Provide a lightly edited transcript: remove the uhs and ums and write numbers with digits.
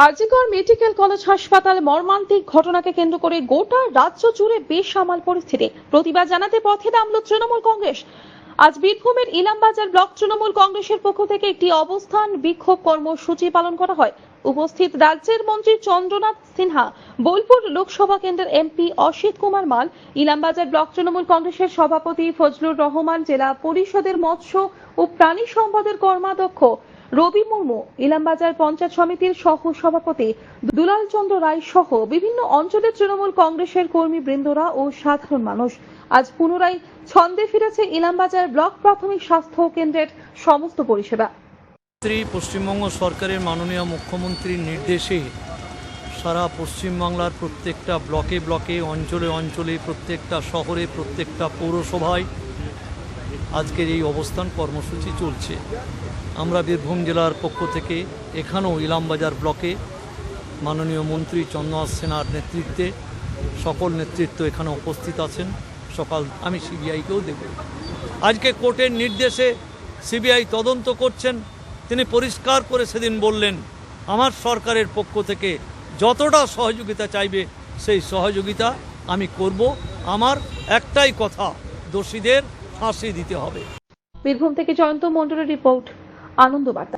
RG Kar medical college হাসপাতাল মর্মান্তিক ঘটনাকে কেন্দ্র করে গোটা রাজ্য জুড়ে বেসামাল পরিস্থিতি। প্রতিবাদ জানাতে পথে নামল তৃণমূল কংগ্রেস। আজ বীরভূমের ইলামবাজার ব্লক তৃণমূল কংগ্রেসের পক্ষ থেকে একটি অবস্থান বিক্ষোভ কর্মসূচি পালন করা হয়। উপস্থিত রাজ্যের মন্ত্রী চন্দ্রনাথ সিনহা, বোলপুর লোকসভা কেন্দ্রের এমপি অসিত কুমার মাল, ইলামবাজার ব্লক তৃণমূল কংগ্রেসের সভাপতি ফজলুর রহমান, জেলা পরিষদের মৎস্য ও প্রাণী সম্পদের কর্মাধ্যক্ষ রবি মুর্মু, ইলামবাজার পঞ্চায়েত সমিতির সহ সভাপতি দুলাল চন্দ্র রায় সহ বিভিন্ন অঞ্চলের তৃণমূল কংগ্রেসের কর্মীবৃন্দরা ও সাধারণ মানুষ আজ পুনরায় ছন্দে ফিরেছে ইলামবাজার ব্লক প্রাথমিক স্বাস্থ্য কেন্দ্রের সমস্ত পরিষেবা। পশ্চিমবঙ্গ সরকারের মাননীয় মুখ্যমন্ত্রীর নির্দেশে সারা পশ্চিমবাংলার প্রত্যেকটা ব্লকে ব্লকে, অঞ্চলে অঞ্চলে, প্রত্যেকটা শহরে, প্রত্যেকটা পৌরসভায় আজকের এই অবস্থান কর্মসূচি চলছে। আমরা বীরভূম জেলার পক্ষ থেকে এখানেও ইলামবাজার ব্লকে মাননীয় মন্ত্রী চন্দ্রনাথ সিনহার নেতৃত্বে সকল নেতৃত্ব এখানে উপস্থিত আছেন। সকাল আমি সিবিআইকেও দেব। আজকে কোর্টের নির্দেশে সিবিআই তদন্ত করছেন। তিনি পরিষ্কার করে সেদিন বললেন, আমার সরকারের পক্ষ থেকে যতটা সহযোগিতা চাইবে সেই সহযোগিতা আমি করব। আমার একটাই কথা, দোষীদের ফাঁসি দিতে হবে। বীরভূম থেকে জয়ন্ত মণ্ডলের রিপোর্ট, আনন্দ বার্তা।